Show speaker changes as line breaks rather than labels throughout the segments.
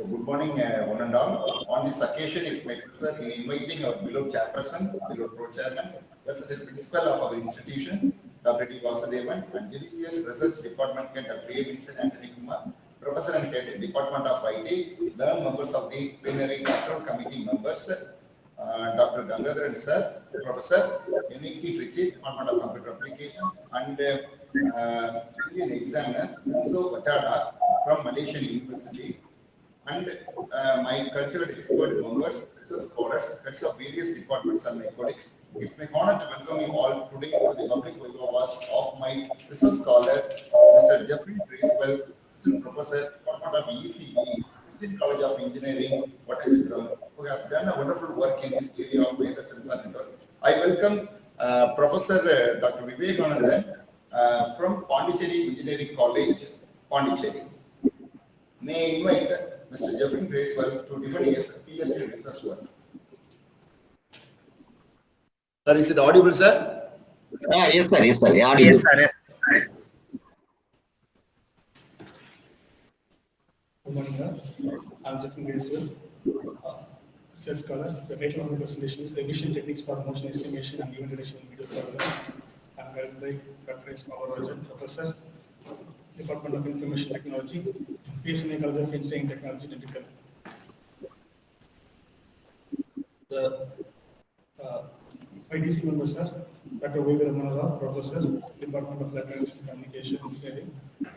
good morning, one and all. On this occasion, it's my pleasure in inviting our beloved chairperson, beloved pro-chairman, President Principal of our institution, Dr. D. Vasudevan, and JDCS Research Department Head Dr. A. Vincent Anthony Kumar, Professor and Head Department of IT, the members of the plenary doctoral committee members, Dr. Gangadharan Sir, Professor N.E.P. Richie, Department of Computer Application, and Indian examiner, so Vatada from Malaysian University, and my cultural expert members, research scholars, heads of various departments, and my colleagues. It's my honor to welcome you all today to the public Viva of my research scholar, Mr. Jeffrey Bracewell, Assistant Professor, Department of ECE, State College of Engineering, who has done a wonderful work in this area of virus sensor network. I welcome Professor Dr. Vivekanandan from Pondicherry Engineering College, Pondicherry. May I invite Mr. Jeffrey Bracewell to defend his PhD research work. Sir, is it audible, sir?
Yes, sir. Yes, sir. Audible.
Yes, sir. Yes.
Good morning, sir. I'm Jeffrey Bracewell, research scholar. The title of my presentation is Efficient Techniques for Motion Estimation and Event Detection in Video Surveillance. I'm guided by Dr. S. Pavarajan, Professor, Department of Information Technology, PSNA College of Engineering Technology, Technical. The IDC members are Dr. Viva, Professor, Department of Electronics and Communication Engineering,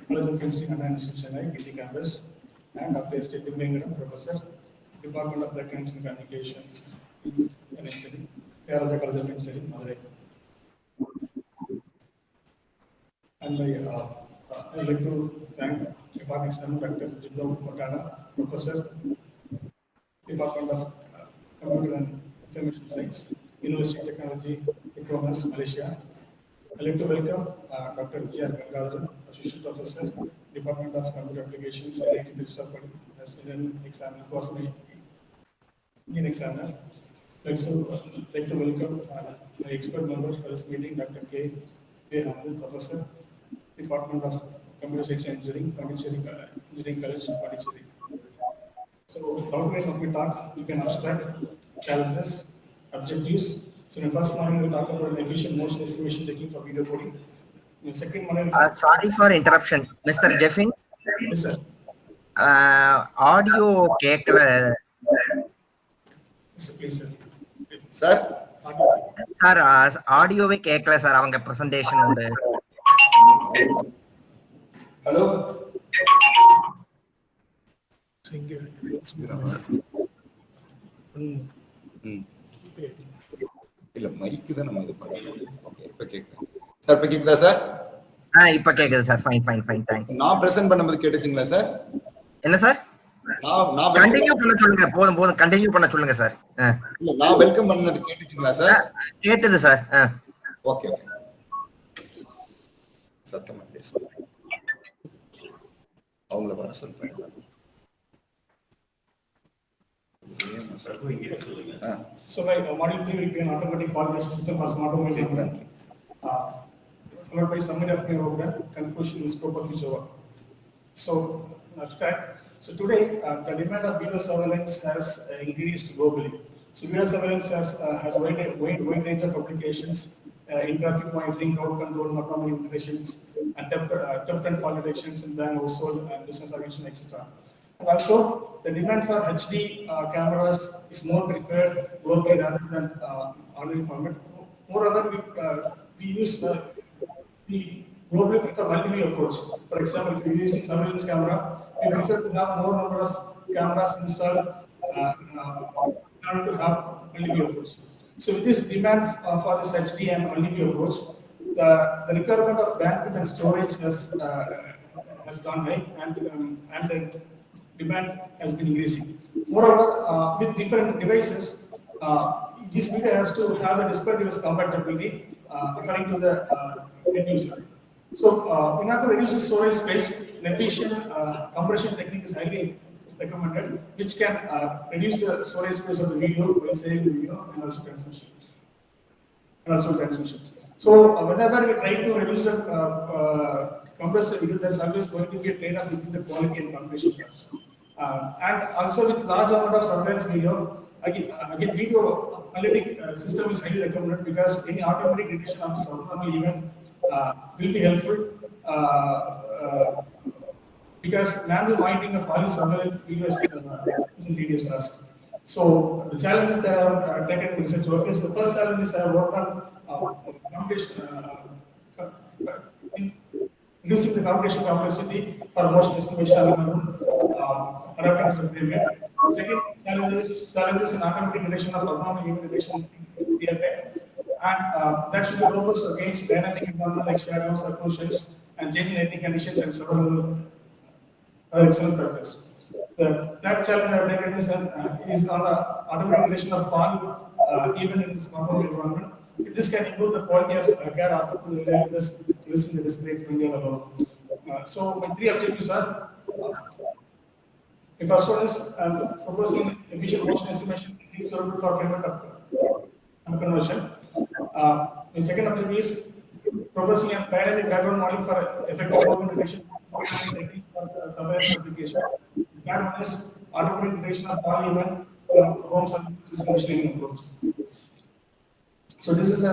College of Engineering and Chennai, GT Campus, and Dr. S. Timbangaram, Professor, Department of Electronics and Communication and Engineering, College of Engineering, Madurai. And I'd like to thank Department Examiner Dr. Jindal Patana, Professor, Department of Computer and Information Science, University of Technology, Economas, Malaysia. I'd like to welcome Dr. G.R. Gangadharan, Associate Professor, Department of Computer Applications, IIT Tiruchirappalli, as Indian examiner, who was my Indian examiner. I'd also like to welcome my expert member for this meeting, Dr. K. Raman, Professor, Department of Computer Science and Engineering, Pondicherry Engineering College, Pondicherry. So, outline of my talk, you can abstract challenges, objectives. So, in the first module, we'll talk about an efficient motion estimation technique for video coding. In the second module,
Sorry for interruption, Mr. Jeffin.
yes, sir.
Audio கேட்கல.
Please, sir.
Sir?
Sir, ஆடியோவே கேட்கல sir அவங்க presentation உண்டு.
Hello? இல்ல mic தான் நம்ம இது பண்ணோம். Okay இப்ப கேக்குது. சார் இப்ப கேக்குதா சார்?
இப்ப கேக்குது சார். Fine thanks.
நான் பிரசன்ட் பண்ணும்போது கேட்டுச்சுங்களா சார்?
என்ன சார்?
நான்
கண்டினியூ பண்ண சொல்லுங்க. போதும் கண்டினியூ பண்ண சொல்லுங்க சார்.
இல்ல நான் வெல்கம் பண்ணது கேட்டுச்சுங்களா சார்?
கேட்டது சார்.
ஓகே சத்தமா பேசுங்க. அவங்கள வர சொல்றேன்.
So, my module 3 will be an automatic validation system for smart home equipment, followed by summary of my work, conclusion and scope of future work. So, abstract. So today, the demand of video surveillance has increased globally. So video surveillance has wide range of applications in traffic monitoring, crowd control, autonomous integrations, and theft and fall detections in bank, household, and business organization, etc. And also, the demand for HD cameras is more preferred globally rather than ordinary format. Moreover, we globally prefer multi-view approach. For example, if you're using surveillance camera, we prefer to have more number of cameras installed to have multi-view approach. So with this demand for this HD and multi-view approach, the requirement of bandwidth and storage has gone high, and the demand has been increasing. Moreover, with different devices, this media has to have the disparate device compatibility according to the end user. So, in order to reduce the storage space, an efficient compression technique is highly recommended, which can reduce the storage space of the video while saving the video and also transmission. So, whenever we try to reduce the compressed video, there's always going to be a trade-off between the quality and compression cost. And also with large amount of surveillance video, again video analytic system is highly recommended because any automatic detection of this abnormal event will be helpful. Because manual monitoring of all surveillance video is a tedious task. So the challenges that I have taken in research work is the first challenge is I have worked on computation, reducing the computation complexity for motion estimation adapting to the framework. Second challenges in automatic detection of abnormal event detection in real time, and that should be robust against dynamic environment like shadows, occlusions, and changing lighting conditions and several external factors. The third challenge I have taken is on the automatic detection of fall even in this normal environment. This can improve the quality of care after using the discrete medium alone. So my three objectives are: the first one is proposing efficient motion estimation suitable for framework conversion. My second objective is proposing a dynamic background modeling for effective movement detection for surveillance application. Third one is automatic detection of all event home services conditioning approach. So this is a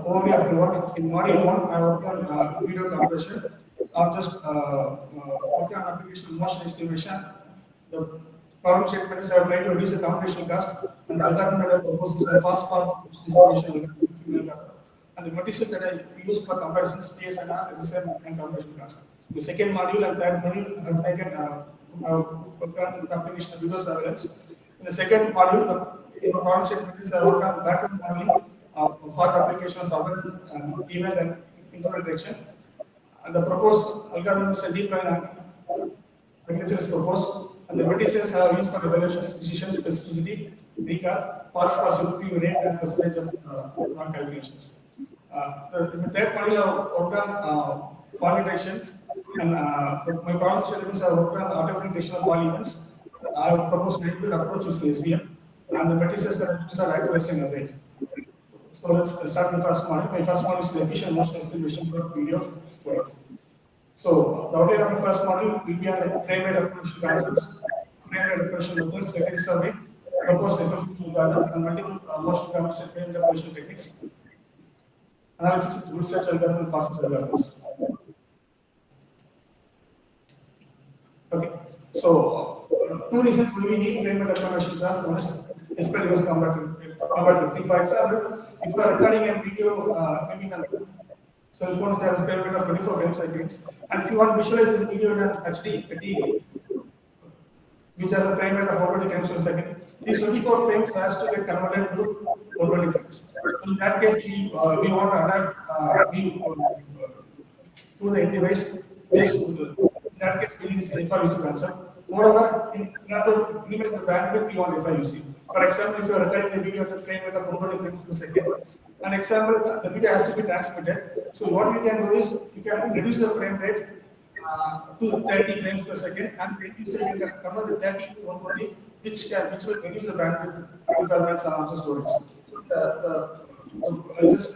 overview of my work. In module 1, I worked on video compression, or just worked on application of motion estimation. The problem statement is I would like to reduce the computational cost, and the algorithm that I propose is a fast form motion estimation algorithm. And the matrices that I used for comparisons, PSNR, SSM, and computational cost. The second module and third module I have taken worked on the application of video surveillance. In the second module, in the problem statement is I worked on background modeling for the application of algorithm, event and interval detection. And the proposed algorithm is a deep learning architecture is proposed, and the matrices are used for evaluation, precision, specificity, recall, false positivity rate, and percentage of wrong calculations. In the third module, I worked on fall detections, and my problem statements are worked on automatic detection of fall events. I have proposed a hybrid approach using SVM, and the matrices that I use are accuracy and average. So let's start with the first module. My first module is the efficient motion estimation for video. So the outline of the first module will be on the frame rate approach concepts, frame rate approach methods, secondary survey, proposed FFT algorithm, and multiple motion compensation frame rate approach techniques, analysis with research algorithm and fastest algorithms. Okay, so two reasons why we need frame rate approximations are: one is display device compatibility. For example, if you are recording a video, maybe on cell phone, it has a frame rate of 24 frames per second, and if you want to visualize this video in HD, TV, which has a frame rate of 120 frames per second, these 24 frames has to get converted to 120 frames. So in that case, we want to adapt to the end device. In that case, we need this FRUC concept. Moreover, in order to minimize the bandwidth, we want FRUC. For example, if you are recording the video at a frame rate of 120 frames per second, an example, the video has to be transmitted. So what you can do is you can reduce the frame rate to 30 frames per second, and then you can convert the 30 to 120, which will reduce the bandwidth requirements on the storage. I just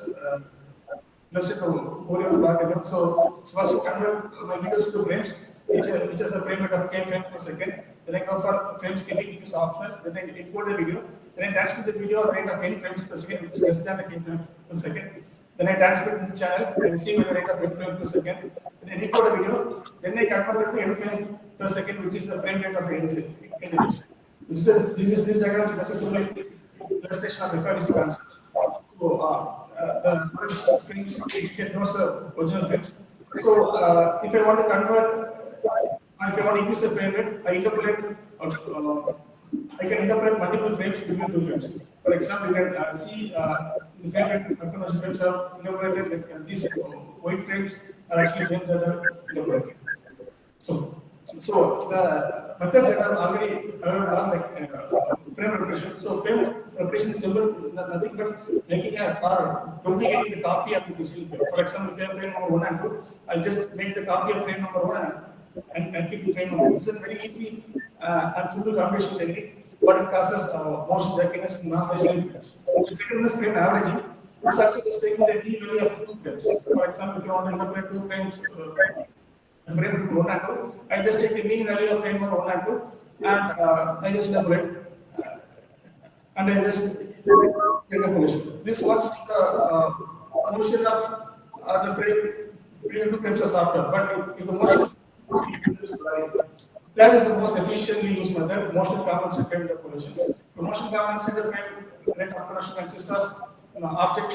listed the overall algorithm. So first you convert my videos to frames, which has a frame rate of k frames per second. Then I go for frame skipping, which is optional. Then I encode the video. Then I transmit the video at the rate of n frames per second, which is less than k frames per second. Then I transmit to the channel. I receive at the rate of n frames per second. Then I encode the video. Then I convert it to n frames per second, which is the frame rate of the image. So this diagram is just a simple illustration of FRUC concept. So the frames you can know the original frames. So if I want to convert. If I want to increase the frame rate, I can interpolate multiple frames between two frames. For example, you can see the frame rate conversion frames are interpolated, like these white frames are actually frames that are interpolated. So the methods that are already available are like frame representation. So frame representation is simple, nothing but making or duplicating the copy of the physical frame. For example, if you have frame number 1 and 2, I'll just make the copy of frame number 1 and keep the frame number. This is a very easy and simple computation technique, but it causes motion jerkiness in non-stationary frames. The second is frame averaging. This also is taking the mean value of 2 frames. For example, if you want to interpolate 2 frames, frame 1 and 2, I just take the mean value of frame number 1 and 2, and I just interpolate, and I just interpolation. This works the motion of the frame, between two frames is after, but if the motion is that is the most efficiently used method, motion compensated frame interpolations. So motion compensated frame rate operation consists of object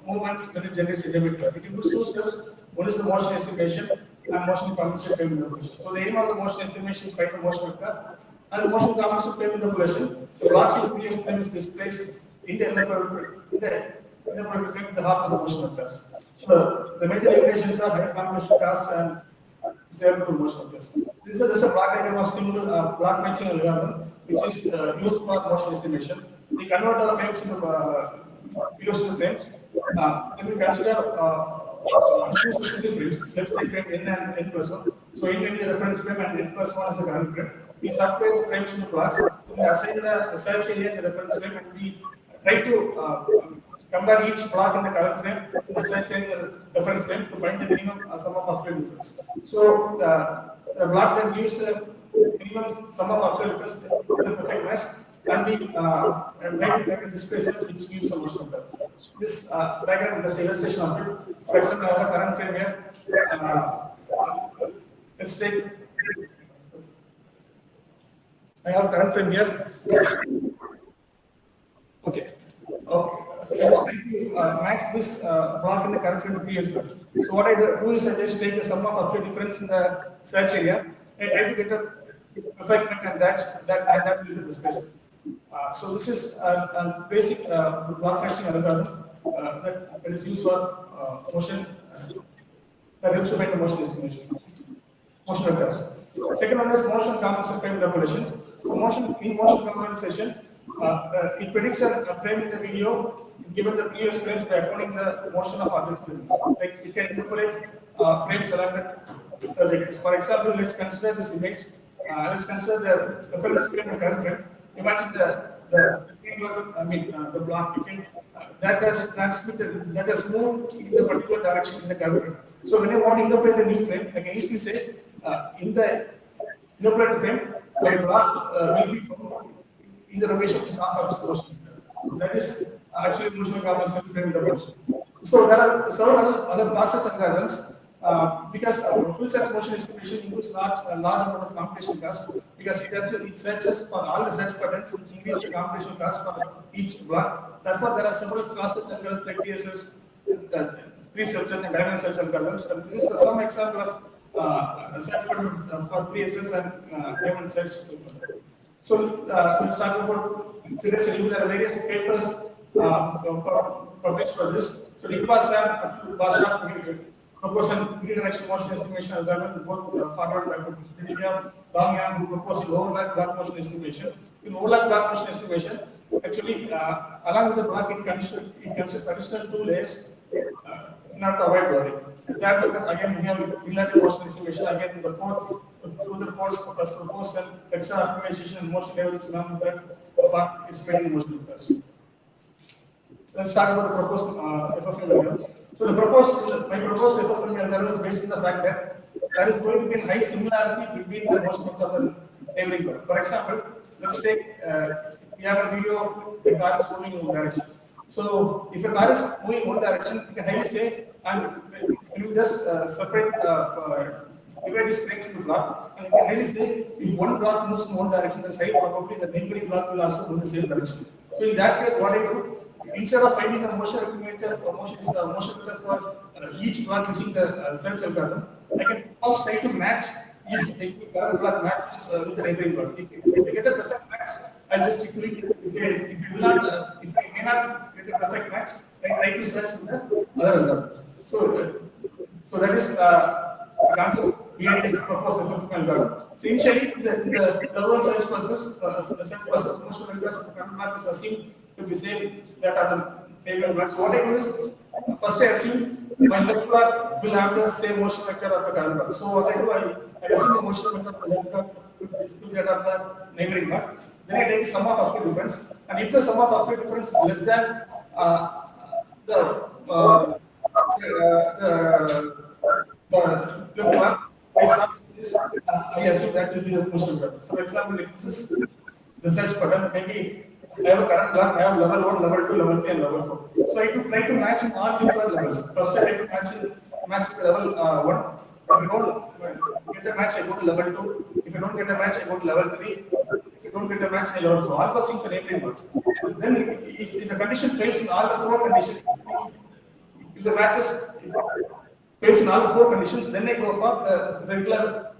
movements when it generates a debit frame. It includes two steps. One is the motion estimation and motion compensated frame interpolation. So the aim of the motion estimation is find the motion vector, and motion compensated frame interpolation. The blocks in the previous frame is displaced in the interpolated frame with the half of the motion vectors. So the major limitations are high computation costs and variable motion vectors. This is a block diagram of simple block matching algorithm, which is used for motion estimation. We convert the frames into velocity frames. Then we consider two successive frames. Let's say frame n and n plus 1. So n is the reference frame and n plus 1 is the current frame. We subdivide the frames into blocks. We assign the search area in the reference frame, and we try to compare each block in the current frame with the search area in the reference frame to find the minimum sum of absolute difference. So the block that gives the minimum sum of absolute difference is a perfect match, and we try to displacement which gives a motion vector. This diagram is an illustration of it. For example, I have a current frame here. Let's take. I have a current frame here. Okay. Let's try to match this block in the current frame to previous frame. So what I do is I just take the sum of absolute difference in the search area and try to get a perfect match, and that will be the displacement. So this is a basic block matching algorithm that is used for motion that helps to find the motion estimation, motion vectors. Second one is motion compensated frame interpolations. So in motion compensation, it predicts a frame in the video given the previous frames by accounting the motion of objects. Like it can interpolate frames along the trajectories. For example, let's consider this image. Let's consider the reference frame and current frame. Imagine the block, okay, that has transmitted, that has moved in the particular direction in the current frame. So when I want to interpolate a new frame, I can easily say in the interpolated frame, my block will be found in the location is half of its motion. That is actually motion compensated frame interpolation. So there are several other facets algorithms because full search motion estimation includes a large amount of computation cost because it searches for all the search patterns which increase the computation cost for each block. Therefore, there are several facets algorithms like TSS, pre-search and dynamic search algorithms. And this is some example of search pattern for pre-SS and dynamic search. So let's talk about literature. There are various papers published for this. So Lipa proposed an unidirectional motion estimation algorithm, both forward and backward. Bang who proposed overlap block motion estimation. In overlap block motion estimation, actually, along with the block, it consists additional two layers in order to avoid blurring. That again, we have unilateral motion estimation. Again, the fourth, through the force plus proposed and extra optimization and motion leverage method for estimating motion vectors. Let's start with the proposed FFM algorithm. So my proposed FFM algorithm is based on the fact that there is going to be a high similarity between the motion vector and neighboring block. For example, let's take we have a video, the car is moving in one direction. So if a car is moving in one direction, you can highly say, and you just separate divide this frame into block, and you can highly say if one block moves in one direction, there is high probability the neighboring block will also move in the same direction. So in that case, what I do, instead of finding a motion estimator for motion vectors for each block using the search algorithm, I can first try to match if the current block matches with the neighboring block. If I get a perfect match, I'll just stick to it. If I may not get a perfect match, I try to search in the other algorithm. So that is the concept behind this proposed FFM algorithm. So initially, the overall search process, motion vectors of the current block is assumed to be same that of the neighboring block. So what I do is, first I assume my left block will have the same motion vector of the current block. So what I do, I assume the motion vector of the left block to be that of the neighboring block. Then I take the sum of absolute difference, and if the sum of absolute difference is less than the left block, I start I assume that will be a motion vector. For example, if this is the search button, maybe I have a current block, I have level 1, level 2, level 3, and level 4. So I try to match in all different levels. First, I try to match with level 1. If I don't get a match, I go to level 2. If I don't get a match, I go to level 3. If I don't get a match, I level 4. All those things are neighboring blocks. So then, if the condition fails in all the 4 conditions, if the matches fails in all the 4 conditions, then I go for the regular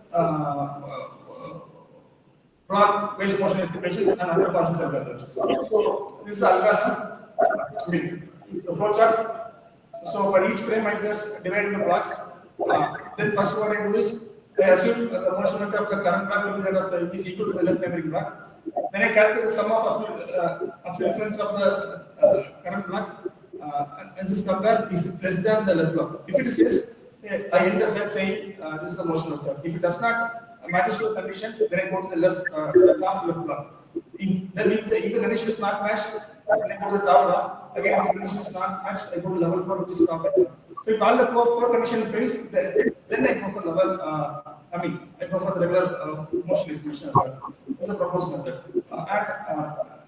block-based motion estimation and other functions algorithms. So this is algorithm. The flowchart. So for each frame, I just divide into blocks. Then first what I do is I assume the motion vector of the current block is equal to the left neighboring block. Then I calculate the sum of difference of the current block and just compare is less than the left block. If it is yes, I end the set saying this is the motion vector. If it does not matches to the condition, then I go to the top left block. If the condition is not matched, then I go to the top block. Again, if the condition is not matched, I go to level 4, which is top block. So if all the 4 condition fails, then I go for level. I go for the regular motion estimation. This is a proposed method.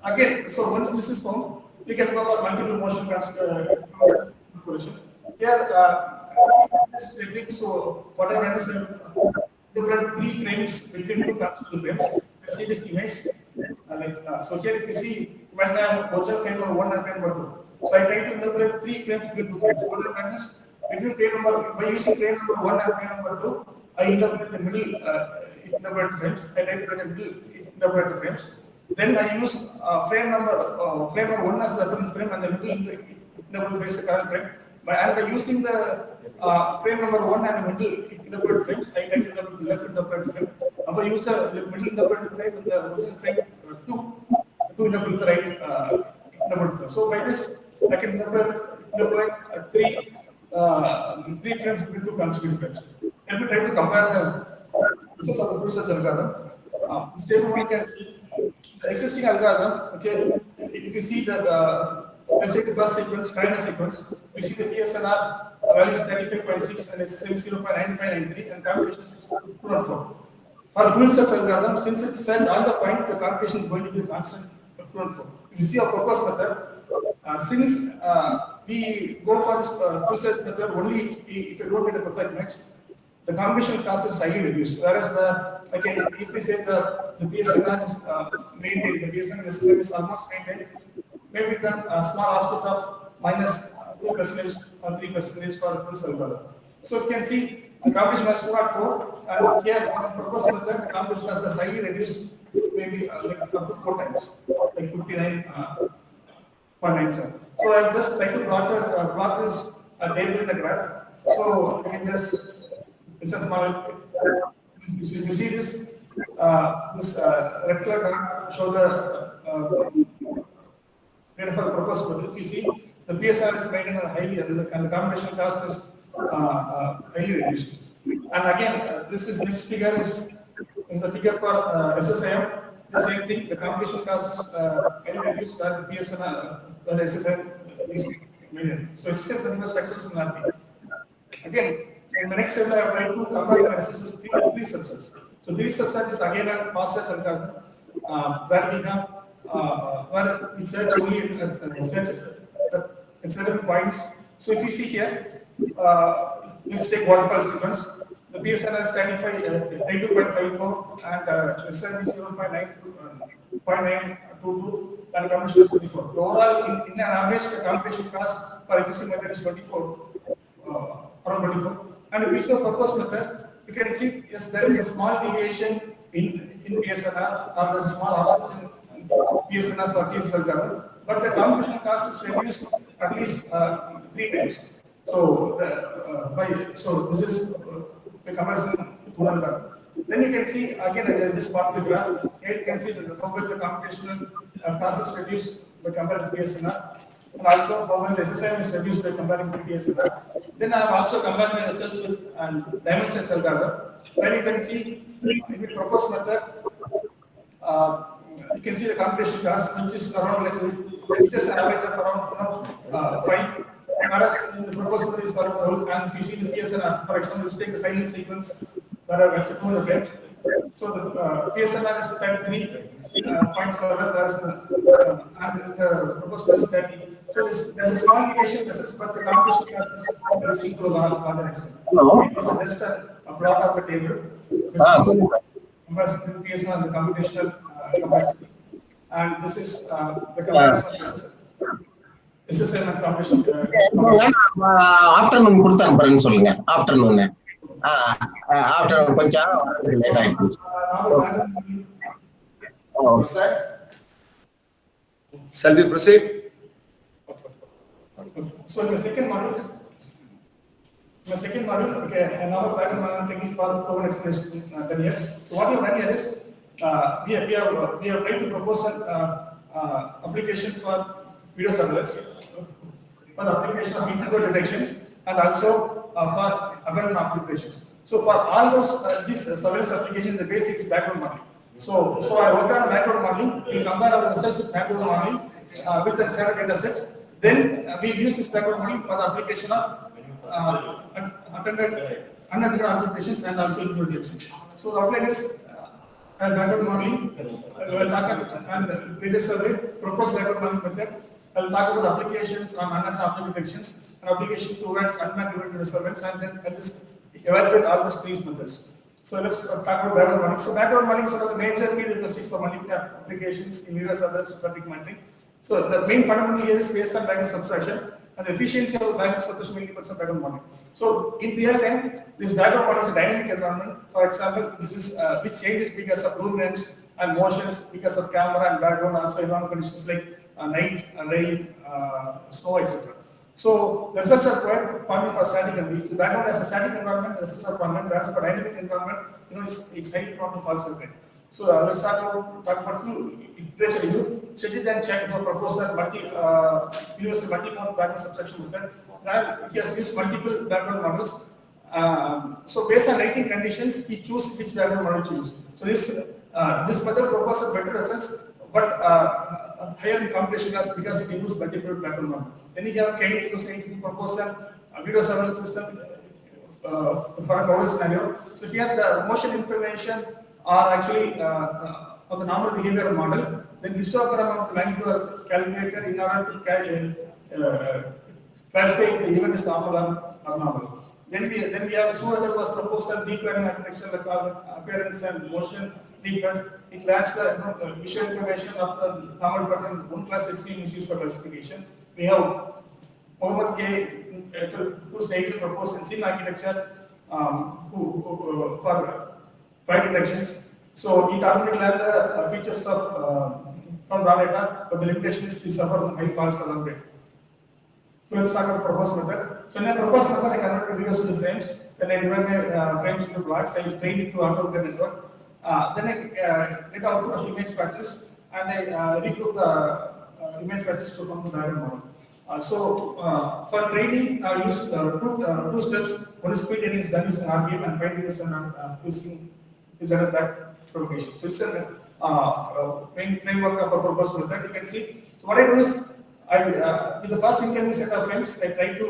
Again, so once this is found, we can go for multiple motion calculation. Here, so what I meant is there are 3 frames between 2 conceptual frames. Let's see this image. So here, if you see, imagine I have virtual frame number 1 and frame number 2. So I try to interpolate 3 frames between 2 frames. What I meant is between frame number, by using frame number 1 and frame number 2, I interpolate the middle interpolated frames. I try to get the middle interpolated frames. Then I use frame number 1 as the reference frame and the middle interpolated frame is the current frame. And by using the frame number 1 and the middle interpolated frames, I try to interpolate the left interpolated frame. By using the middle interpolated frame and the original frame 2 to interpolate the right interpolated frame. So by this, I can interpolate 3 frames between 2 consecutive frames. Let me try to compare the results of the full search algorithm. This table one can see the existing algorithm. Okay, if you see that, let's say the first sequence, final sequence, we see the PSNR value is 95.6 and SSM 0.9593 and computation is 204. For full search algorithm, since it searches all the points, the computation is going to be the constant of 204. If you see our proposed method, since we go for this full search method only if you don't get a perfect match, the combination cost is highly reduced. Whereas I can easily say the PSNR is maintained, the PSNR SSM is almost maintained. Maybe with a small offset of minus 2% or 3% for this algorithm. So you can see the combination was 204, and here on the proposed method, the combination was highly reduced, maybe like up to 4 times, like 59.97. So I just try to plot this table in the graph. So I can just you see this red color graph show the data for the proposed method. If you see the PSR is maintained highly and the combination cost is highly reduced. And again, this is next figure is the figure for SSIM. The same thing, the combination cost is highly reduced where the PSR, the SSIM is maintained. So SSIM is structural similarity. Again, in the next step, I have tried to combine the analysis with 3 subsets. So 3 subsets is again a fast search algorithm where we have where we search only in certain points. So if you see here, let's take waterfall sequence. The PSNR is 92.54 and SSM is 0.922 and computation is 24. The overall, in an average, the computation cost for existing method is 24, around 24. And if we see the proposed method, you can see yes, there is a small deviation in PSNR, or there is a small offset in PSNR for TS algorithm, but the computation cost is reduced at least 3 times. So, this is the comparison with one algorithm. Then you can see again this part of the graph. Here you can see that how well the computational cost is reduced by comparing to PSNR, and also how well the SSIM is reduced by comparing to PSNR. Then I have also compared my results with diamond search algorithm, where you can see in the proposed method, you can see the computation cost, which is around which is an average of around 5. Whereas in the proposed method is around 12, and if you see the PSNR, for example, let's take the silent sequence. that are well more the frames. So the PSMR is 33.7, whereas and the proposed is 30. So there's a small deviation, but the computation class is reaching to a larger extent.
Hello.
It is just a plot of the table. Compares PSMR and the computational complexity. And this is the comparison. This is a competition.
Afternoon கொடுத்து அனுப்புறேன்னு சொல்லுங்க. Afternoon afternoon கொஞ்சம் late ஆயிடுச்சு.
Sir, shall we proceed?
So in the second module, okay, another background modeling technique for proven explanation done here. So what we have done here is we have tried to propose an application for video surveillance, for the application of integral detections, and also for abandoned observations. So for all those these surveillance applications, the basics background modeling. So I worked on background modeling. We compare our results with background modeling with the standard data sets. Then we use this background modeling for the application of unattended observations and also integral detections. So the outline is background modeling. We'll talk and previous survey proposed background modeling method. I'll talk about applications on unattended object detections and application towards unmanned event surveillance, and then I'll just evaluate all those three methods. So let's talk about background modeling. So background modeling is one of the major field linguistics for multiple applications in Viva surveillance and traffic monitoring. So the main fundamental here is based on background subtraction, and the efficiency of the background subtraction will depend on background modeling. So in real time, this background model is a dynamic environment. For example, this is which changes because of luminance and motions, because of camera and background, also environmental conditions like night, rain, snow, etc. So the results are quite permanent for static and weak. The background as a static environment, the results are permanent, whereas for dynamic environment, it's highly prone to false circuit. So let's talk about few literature review. Study then check the proposal universal multi-mode background subtraction method. Then he has used multiple background models. So based on lighting conditions, he choose which background model to use. So this method proposes better results, but higher in computation cost because it includes multiple background models. Then we have Kate to say he proposed a video surveillance system for a crowded scenario. So here the motion information are actually of the normal behavior model. Then histogram of the magnitude calculator in order to classify if the event is normal or abnormal. Then we have Suatal was proposal deep learning architecture like appearance and motion deep learning. It learns the visual information of the normal pattern. One class is used for classification. We have Mohammed K. who say to propose in scene architecture who for fire detections. So it automatically learns the features of from raw data, but the limitation is we suffer from high false alarm rate. So let's talk about proposed method. So in a proposed method, I convert videos into frames. Then I divide my frames into blocks. I train it to auto-update network. Then I get output of image patches, and I regroup the image patches to form the diagram model. For training, I use two steps. One is speed training is done using RPM, and fine tuning is done using back propagation. So it's a main framework of a proposed method. You can see. So what I do is, with the first incoming set of frames, I try to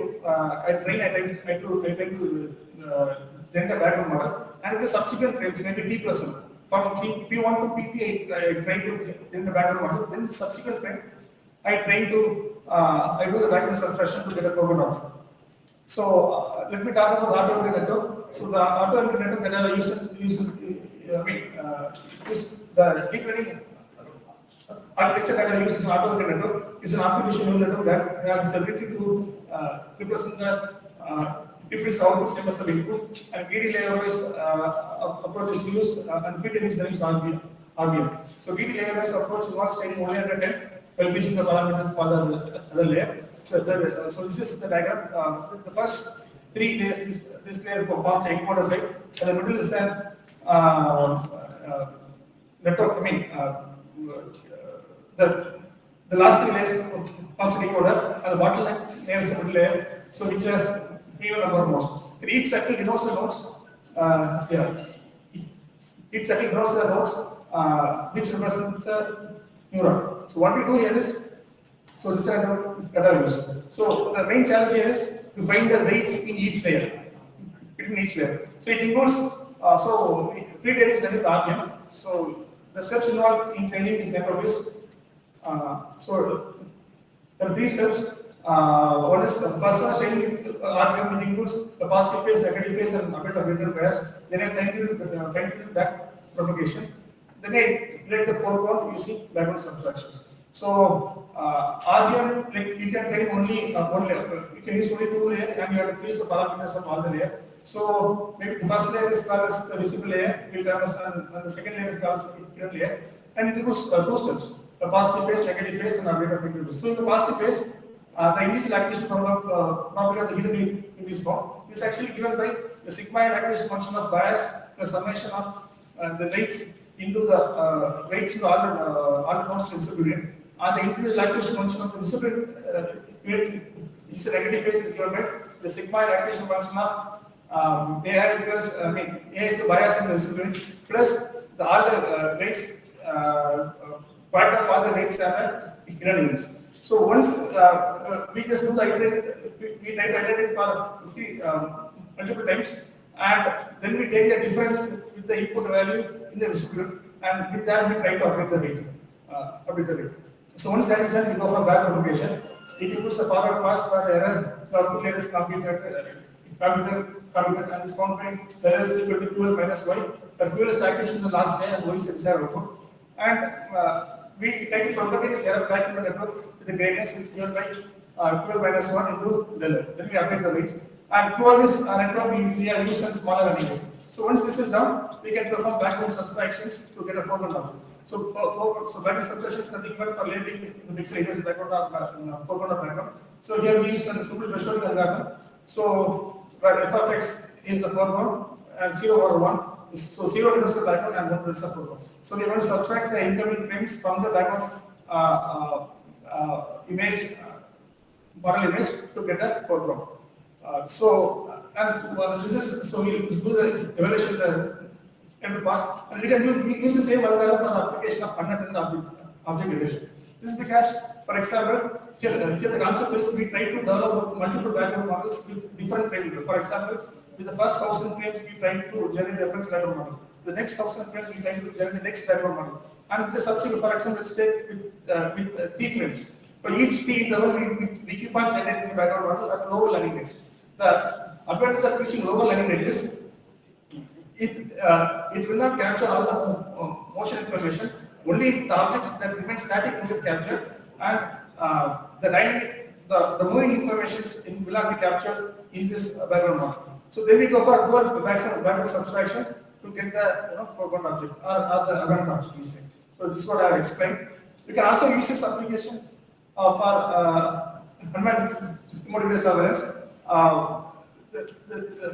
generate a background model, and with the subsequent frames, maybe T plus 1. From P1 to PT, I try to generate a background model. Then the subsequent frame, I do the background subtraction to get a forward object. So let me talk about the auto-encoding network. So the auto-encoding network that I use the deep learning architecture that I use is an auto-encoding network. Is an artificial neural network that has the ability to represent the different output same as the input, and VD layer-wise approach is used, and PTN is done using RBM. So VD layer-wise approach involves training only at 10, while fishing the parameters for the other layer. So this is the diagram. The first three layers, this layer forms a encoder side, and the middle is an network. The last three layers forms a decoder, and the bottom layer is a middle layer. So which has even number of nodes. Each circle denotes the nodes. Each circle denotes the nodes, which represents a neuron. So what we do here is, so this is data use. So the main challenge here is to find the weights in each layer, between each layer. So it includes So pre-training is done with RPM. So the steps involved in training is network-based. So there are 3 steps. One is the first one is training with RPM, which includes the positive phase, negative phase, and a bit of return bias. Then I fine-tune back propagation. Then I break the foreground using background subtractions. So RPM, like you can train only one layer. You can use only 2 layers, and you have to freeze the parameters of all the layers. So maybe the first layer is called as the visible layer, and the second layer is called as the hidden layer, and it includes 2 steps: the positive phase, negative phase, and a bit of return bias. So in the positive phase, the initial activation property of the hidden in this form is actually given by the sigma activation function of bias plus summation of the weights into the weights into all the constant visible. And the individual activation function of the visible unit, which is negative phase, is given by the sigma activation function of AI plus A is the bias in the visible unit plus the all the weights part of all the weights are the hidden units. So once we just do the iterate, we try to iterate for 50 multiple times, and then we take the difference with the input value in the visible, and with that we try to update the weight. So once that is done, we go for back propagation. It includes a forward pass where the error, the output layer is computed, and is found by the error is equal to QL minus Y. The QL is activation in the last layer, and Y is the desired output. And we try to propagate this error back in the network with the gradients which is given by QL minus 1 into del. Then we update the weights. And throughout this network, we are using smaller anyway. So once this is done, we can perform background subtractions to get a foreground output. So background subtraction is nothing but for labeling the pixel either background or foreground or background. So here we use a simple threshold algorithm. So where f of x is the foreground and 0 over 1. So 0 represents the background and 1 represents the foreground. So we are going to subtract the incoming frames from the background image, model image to get a foreground. This is so we'll do the evaluation every part, and we can use the same algorithm for the application of unattended object relation. This is because, for example, here the concept is we try to develop multiple background models with different frame. For example, with the first 1,000 frames, we try to generate reference background model. The next 1,000 frames, we try to generate the next background model. And the subsequent, for example, let's take with T frames. For each T interval, we keep on generating the background model at lower learning rates. The advantage of using lower learning rate is it will not capture all the motion information. Only the objects that remain static will get captured, and the dynamic, the moving information will not be captured in this background model. So then we go for dual background subtraction to get the foreground object or the abandoned object instead. So this is what I have explained. We can also use this application for unmanned modular surveillance.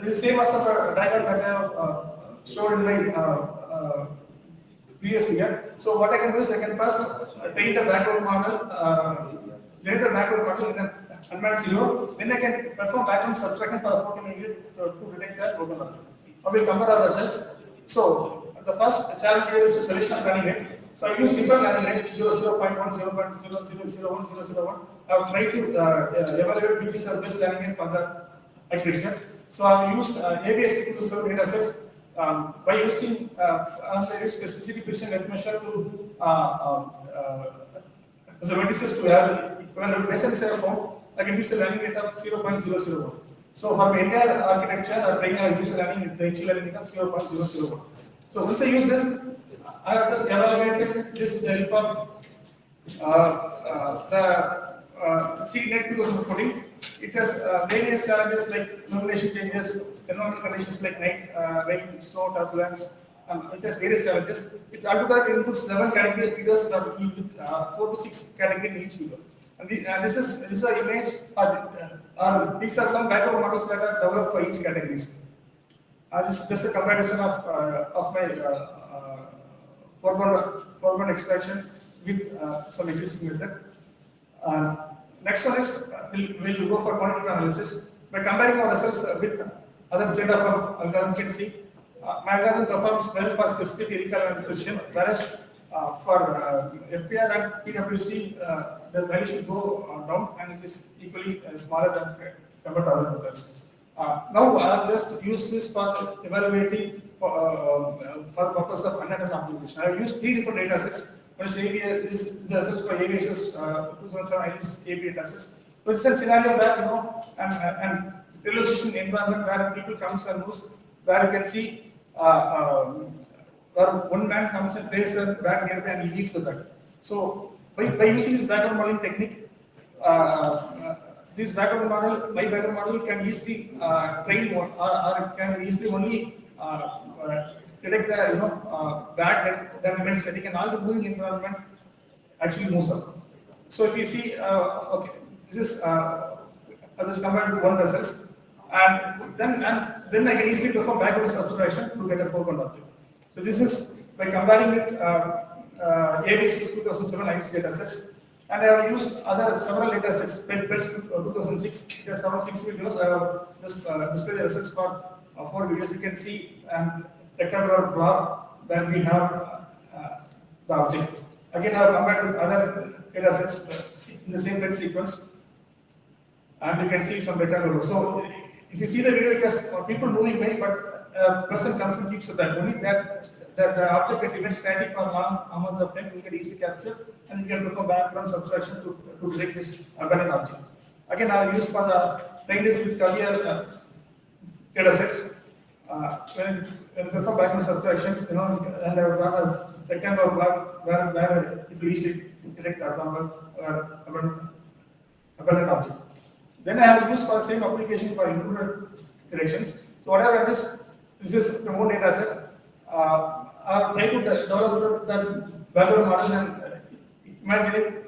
This is same as the diagram that I have showed in my previous figure. So what I can do is I can first train the background model, generate the background model in an unmanned zero. Then I can perform background subtraction for a 14 minute to detect the foreground object. I will compare our results. So the first challenge here is to selection of learning rate. So I use different learning rate 0.1, 0.0001, 0.001. I have tried to evaluate which is the best learning rate for the iteration. So I have used ABS to serve data sets by using specific precision F measure to as a vertices to have based on this form. I can use the learning rate of 0.001. So for my entire architecture, I use the initial learning rate of 0.001. So once I use this, I have just evaluated this with the help of the CNET 2014. It has various challenges like illumination changes, environmental conditions like night, rain, snow, turbulence, it has various challenges. It altogether includes 11 category figures with 4 to 6 category in each figure. And this is an image, these are some background models that are developed for each categories. This is just a comparison of my foreground extractions with some existing method. Next one is we'll go for quantitative analysis. By comparing our results with other set of algorithm can see my algorithm performs well for specific recall and precision, whereas for FPR and PwC the value should go down and it is equally smaller than compared to other methods. Now I'll just use this for evaluating for the purpose of untitled application. I've used 3 different data sets. One is AV, this is the results for AVSS 2007 IPS AV data sets. So it's a scenario where, you know, and realization environment where people comes and moves, where you can see where one man comes and plays a bag nearby and he leaves the bag. So by using this background modeling technique, this background model, my background model can easily train or it can easily only select the bag that remains static, and all the moving environment actually moves up. So if you see, okay, this is this compared with one results, and then I can easily perform backward subtraction to get a foreground object. So this is by comparing with ABC's 2007 IPS data sets, and I have used other several data sets, PELS 2006. There are several 6 videos. I have just displayed the results for 4 videos. You can see rectangular block where we have the object. Again, I have compared with other data sets in the same PELS sequence, and you can see some rectangular. So if you see the video, it has people moving by, but a person comes and keeps the bag. Only that the object that remains static for a long amount of time will get easily captured, and you can perform background subtraction to detect this abandoned object. Again, I have used for the trained with earlier data sets. When you perform background subtractions, you know, and I have got a rectangular block where it will easily detect the abandoned object. Then I have used for the same application for intruder directions. So what I have done is, this is the own data set. I try to develop that background model and imagining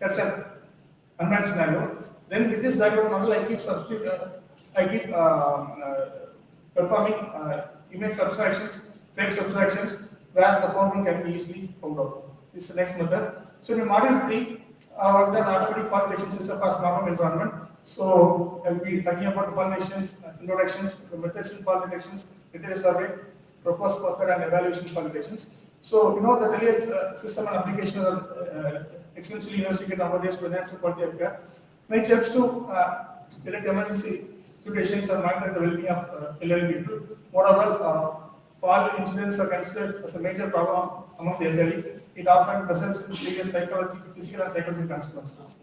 that's an unmanned scenario. Then with this background model, I keep performing image subtractions, frame subtractions, where the foreground can be easily found out. This is the next method. So in module 3, I worked on automatic fault detection system for normal environment. So I'll be talking about the fault detections, introductions, the methods in fault detections, detailed survey, proposed method, and evaluation fault detections. So you know the earlier system and application are extensively investigated nowadays to enhance the quality of care, which helps to detect emergency situations and monitor the well-being of elderly people. Moreover, fault incidents are considered as a major problem among the elderly. It often results in serious physical and psychological consequences.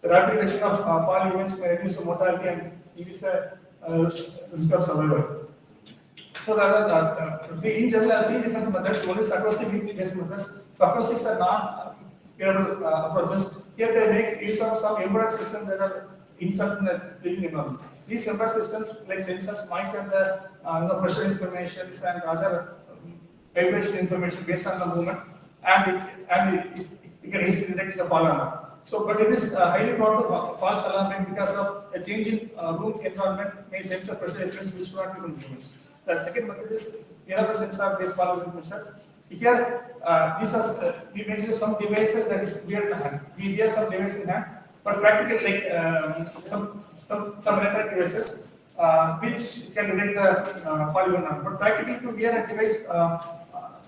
The rapid reduction of fall events may reduce the mortality and increase the risk of survival. So in general, there are 3 different methods. One is acoustic-based methods. So acoustics are non-peerable approaches. Here they make use of some embedded systems that are inserted in the living environment. These embedded systems, like sensors, monitor the pressure information and other vibration information based on the movement, and it can easily detect the fall alarm. So, but it is highly prone to false alarm because of a change in room environment may sense the pressure difference which do not become movements. The second method is wearable sensor-based fall alarm pressure. Here, these are we measure some devices that is wear in hand. We wear some device in hand, but practical like some electronic devices which can detect the fall event. But practically to wear a device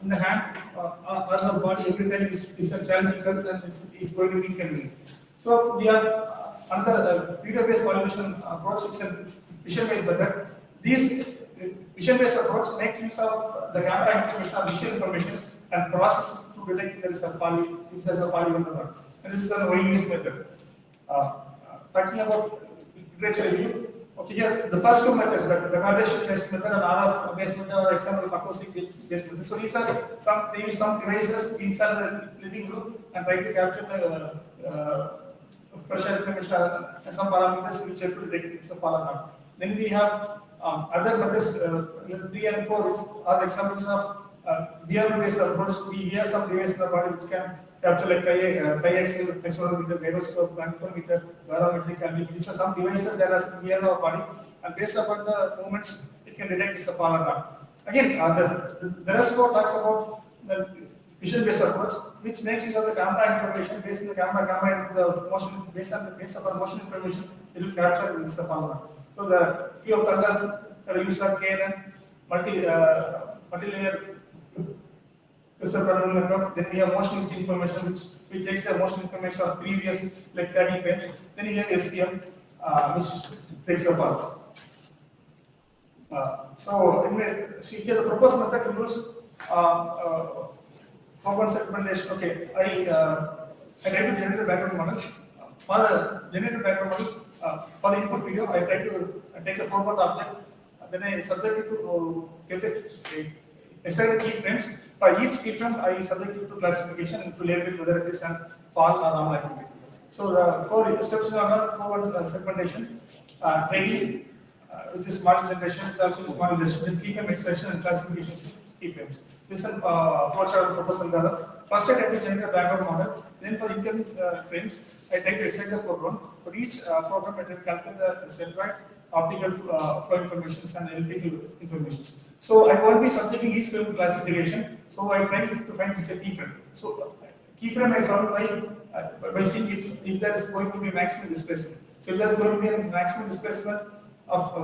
in the hand or the body every time is a challenge because it's going to be inconvenient. So we have another video-based validation approach. It's a vision-based method. These vision-based approach makes use of the camera information or visual information and processes to detect if there is a fall event or not. And this is an OE-based method. Talking about literature review. Okay, here the first 2 methods, the vibration-based method and RF-based method are example of acoustic-based method. So these are they use some devices inside the living room and try to capture the pressure information and some parameters which help to detect it's a fall or not. Then we have other methods, 3 and 4, which are examples of VR-based approach. We wear some device in the body which can capture like triaxial accelerometer, gyroscope, magnetometer, barometric, and these are some devices that are wear in our body, and based upon the movements, it can detect it's a fall or not. Again, the rest code talks about the vision-based approach, which makes use of the camera information based on the camera and the motion based upon motion information, it will capture it's a fall or not. So the few of the other use of KNN, multi-layer crystal pattern network. Then we have motion history information, which takes the motion information of previous like 30 frames. Then you have SPM, which takes the fall. So see here the proposed method involves forward segmentation. Okay, I try to generate a background model. For the generated background model, for the input video, I try to take the forward object, then I subject it to get it assign keyframes. For each keyframe, I subject it to classification and to label it whether it is an fall or on activity. So the 4 steps are forward segmentation, training, which is model generation, which also is model generation, keyframe extraction and classification of keyframes. This is flowchart proposal. First, I try to generate a background model. Then, for incoming frames, I try to excite the foreground. For each foreground, I try to calculate the centroid, optical flow informations, and electrical informations. So, I won't be subjecting each frame to classification. So, I try to find this a keyframe. So, keyframe I found by seeing if there is going to be maximum displacement. So, if there is going to be a maximum displacement of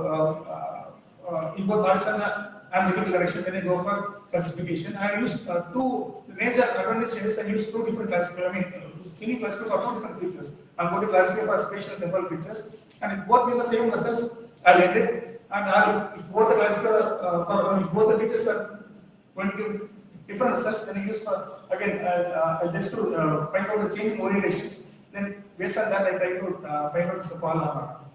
in both horizontal and vertical direction, then I go for classification. I use two major advantages. I use 2 different classifiers. I mean, single classifiers are 2 different features. I'm going to classify for spatial and temporal features. And if both use the same results, I'll end it. And if both the classifier if both the features are going to give different results, then I use for again just to find out the changing orientations. Then based on that, I try to find out the fall or not.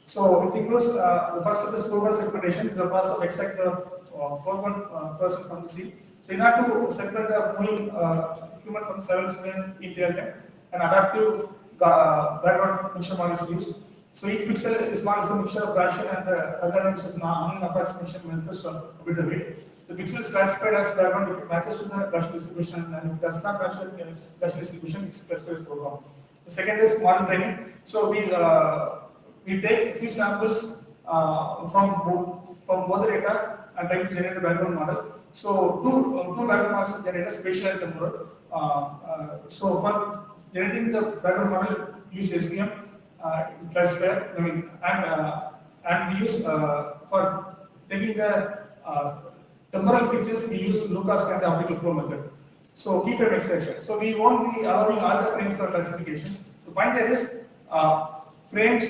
So it includes the first step is forward segmentation, is the process of extract the forward person from the scene. So in order to segment the moving human from 7 million in real time, an adaptive background mixture model is used. So each pixel is marked as a mixture of Gaussian and the other which is non-approximation methods or a bit of it. The pixel is classified as background if it matches to the Gaussian distribution, and if it does not match to the Gaussian distribution, it's classified as program. The second is model training. So we take a few samples from both the data and try to generate a background model. So two background models are generated, spatial and temporal. So for generating the background model, use SVM classifier. And we use for taking the temporal features, we use Lucas and the optical flow method. So keyframe extraction. So we won't be allowing all the frames for classifications. The point there is frames.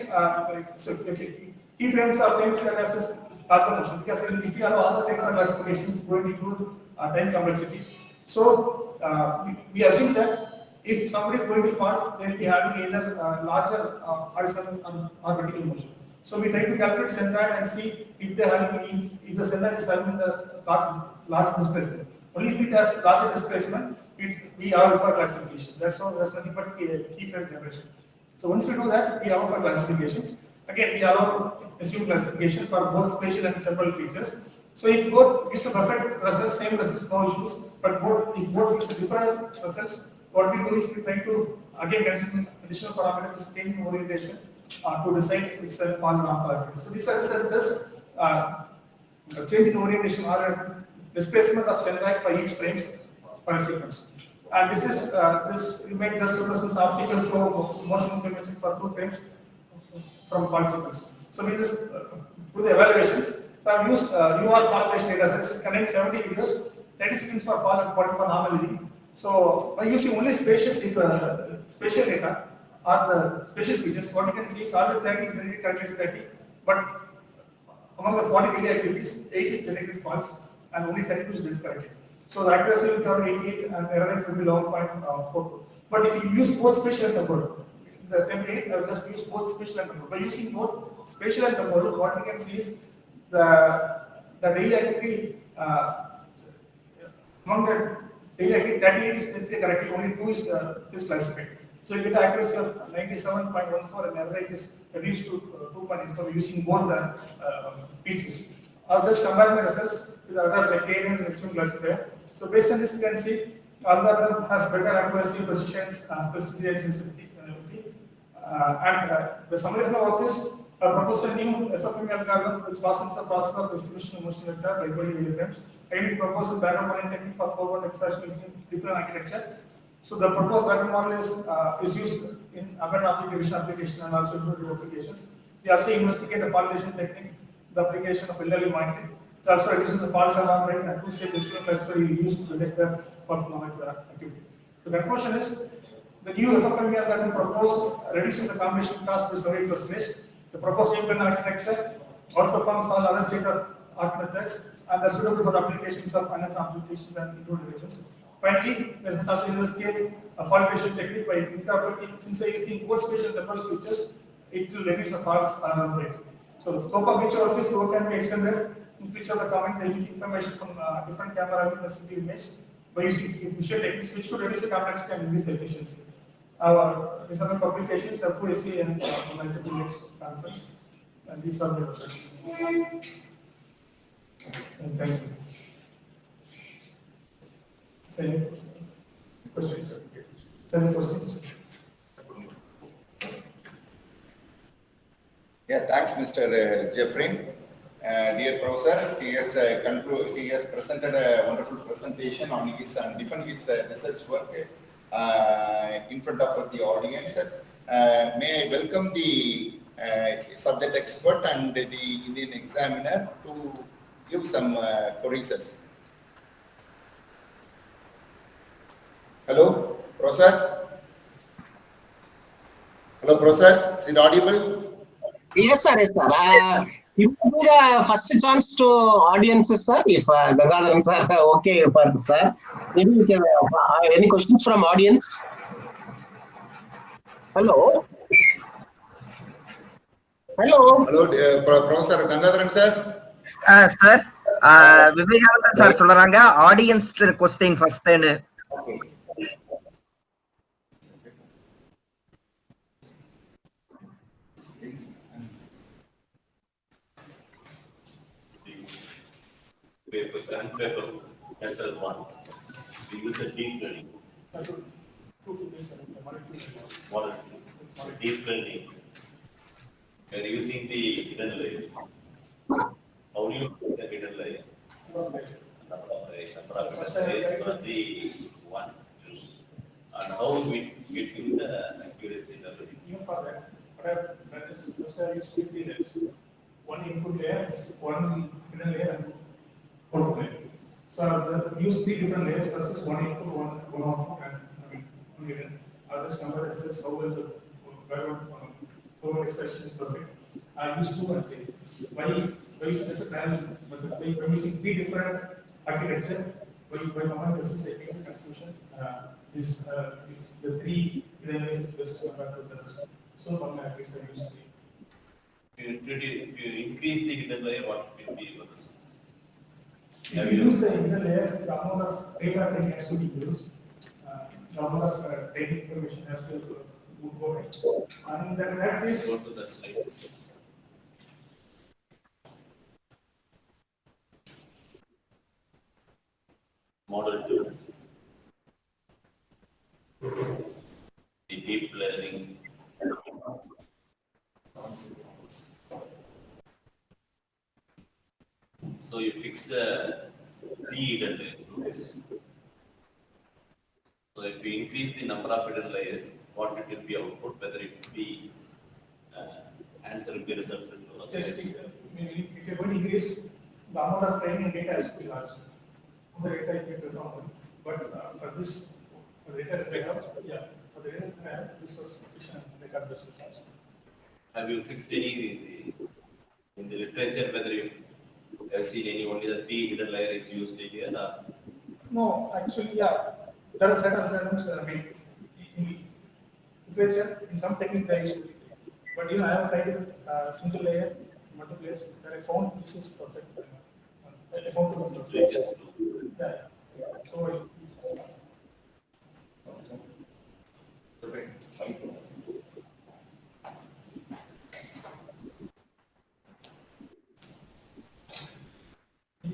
Keyframes are frames that have this larger motion, because if you allow all the frames for classifications, going to include time complexity. So we assume that if somebody is going to fall, they will be having either larger horizontal or vertical motion. So we try to calculate centroid and see if they having if the centroid is having the large displacement. Only if it has larger displacement, we allow for classification. That's nothing but keyframe generation. So once we do that, we allow for classifications. Again, we allow assume classification for both spatial and temporal features. So if both gives a perfect result, same results, no issues. But if both gives a different results, what we do is we try to again consider additional parameters, changing orientation to decide if it's a fall or not. So these are just change in orientation or a displacement of centroid for each frames for a sequence. And this is this image just represents optical flow motion information for 2 frames from fall sequence. So we just do the evaluations. So I've used UR fall duration data sets containing 70 videos, 30 seconds for fall and 40 for normality. So by using only spatial data or the spatial features, what you can see is all the 30 is generated correctly as 30, but among the 40 daily activities, 8 is generated false and only 32 is generated correctly. So the accuracy will be around 88 and error rate will be 11.42. But if you use both spatial and temporal, the template I will just use both spatial and temporal. By using both spatial and temporal, what we can see is the daily activity among the daily activity 38 is generated correctly, only 2 is classified. So you get the accuracy of 97.14 and error rate is reduced to 2.84 using both the features. I'll just compare my results with other like K and resume classifier. So based on this, you can see algorithm has better accuracy, precision, specificity, and sensitivity. The summary of the work is propose a new FFM algorithm which fastens the process of distribution of motion vector by 20 milliframes. Again, we propose a background modeling technique for forward extraction using deep learning architecture. So the proposed background model is used in abundant object division application and also in applications. We also investigate the validation technique, the application of elderly monitoring. It also reduces the false alarm rate and 2-stage decision classifier used to detect the false activity. So the conclusion is the new FFM algorithm proposed reduces the combination cost by 70%. The proposed deep learning architecture outperforms all other state of art methods, and they're suitable for applications of finite computations and improved relations. Finally, there is also investigate a fault ratio technique by incorporating, since we are using code spatial temporal features, it will reduce the faults rate. So the scope of feature work is the work can be extended in which of the comment the unique information from different camera in a single image by using visual techniques which could reduce the complexity and increase the efficiency. Our recent publications are through SC and multiple next conference, and these are the references. And thank you. Same questions? Any questions?
Yeah, thanks, Mr. Jeffrey. Dear professor, he has presented a wonderful presentation on his and different his research work in front of the audience. May I welcome the subject expert and the Indian examiner to give some choruses. Hello, professor. Hello, professor. Is it audible?
Yes, sir. Yes, sir. You will give the first chance to audiences, sir. If Gangadharan sir okay for sir, maybe you can. Any questions from audience? Hello. Hello.
Hello, Professor Gangadharan sir.
Sir Vivekanandan sir சொல்றாங்க audience question first.
Okay.
Paper, chapter 1. We use a deep learning. Model 2. Deep learning. We are using the hidden layers. How do you put the hidden layer? Number of layers for the 1, 2. And how we get in the accuracy level?
Even for that is just use 3 layers. One input layer, one hidden layer, and output layer. So use 3 different layers versus one input, one output, and one hidden. Others compare the results how well the expression is perfect. I use 2 and 3. By using as a trial method, by using 3 different architecture, by combining results, I make the conclusion is if the 3 hidden layers is best compared to the rest. So for my case, I use 3.
If you increase the hidden layer, what will be your results?
If you use the hidden layer, the amount of data training has to be used. The amount of training information has to go right. And then that is
Go to that slide. Model 2. The deep learning. So you fix 3 hidden layers. So if you increase the number of hidden layers, what it will be output, whether it will be answer will be resulted to the
yes, if you're going to increase the amount of training data has to be large. The data you get from, but for this, for the data
Fixed.
for the data this was sufficient. They got best results.
Have you fixed any in the literature whether you have seen any only the 3 hidden layer is used here? Or?
No, actually, there are certain algorithms in literature. In some techniques they are used, but I have tried with single layer, multiple layers. Where I found this is perfect. I found it was perfect. Yeah. So I use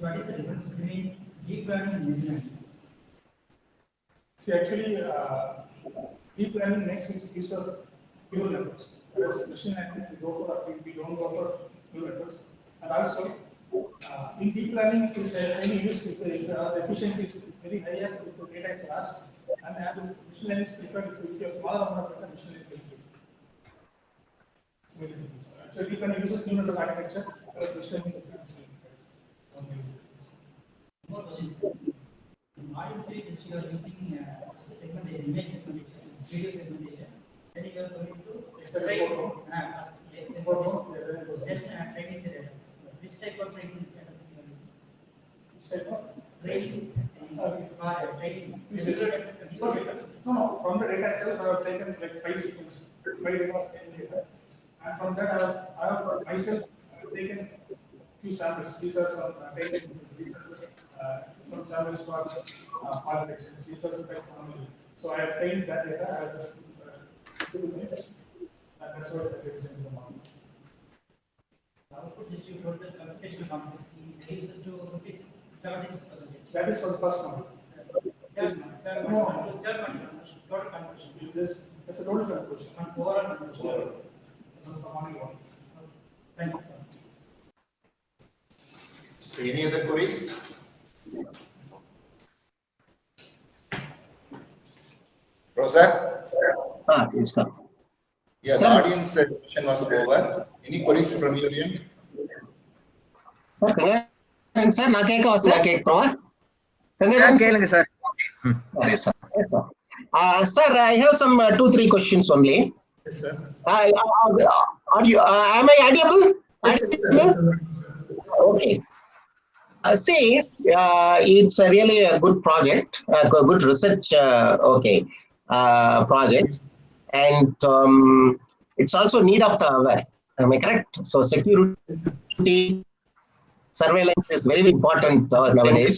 What is the difference between deep learning and machine learning?
See, actually, deep learning makes use of pure networks, whereas machine learning we don't go for pure networks. And also, in deep learning, is any use if the efficiency is very higher if the data is large, and machine learning is preferred if you have smaller amount of data, machine learning is very preferred. It's very different. So deep learning uses new network architecture, whereas machine learning is actually
More questions. Model 3 just you are using segmentation, image segmentation, video segmentation. Then you are going to extract, just training the data. Which type of training data?
type of
Training. Training.
No, from the data itself, I have taken like 5 sequences, 5 data data. And from that, I have myself taken few samples. These are some these are some samples for architectures. These are some technology. So I have trained that data. I have just 2 minutes, and that's what I did in the model.
Output distributed the computational complexity reduces to 76%.
That is for the first model.
Third one, total conversion.
That's a total conversion.
Overall conversion.
That's the only one.
Thank you.
So any other queries? Rosa?
Yes, sir.
Yeah, the audience session was over. Any queries from your end?
Sir, na keka vasta kekra.
கேளுங்க sir.
Yes, sir. Yes, sir. Sir, I have some 2-3 questions only.
Yes, sir.
Are you? Am I audible?
Yes, sir.
Okay. See, it's a really a good project, a good research. Project, and it's also need of the hour. Am I correct? So security surveillance is very important nowadays,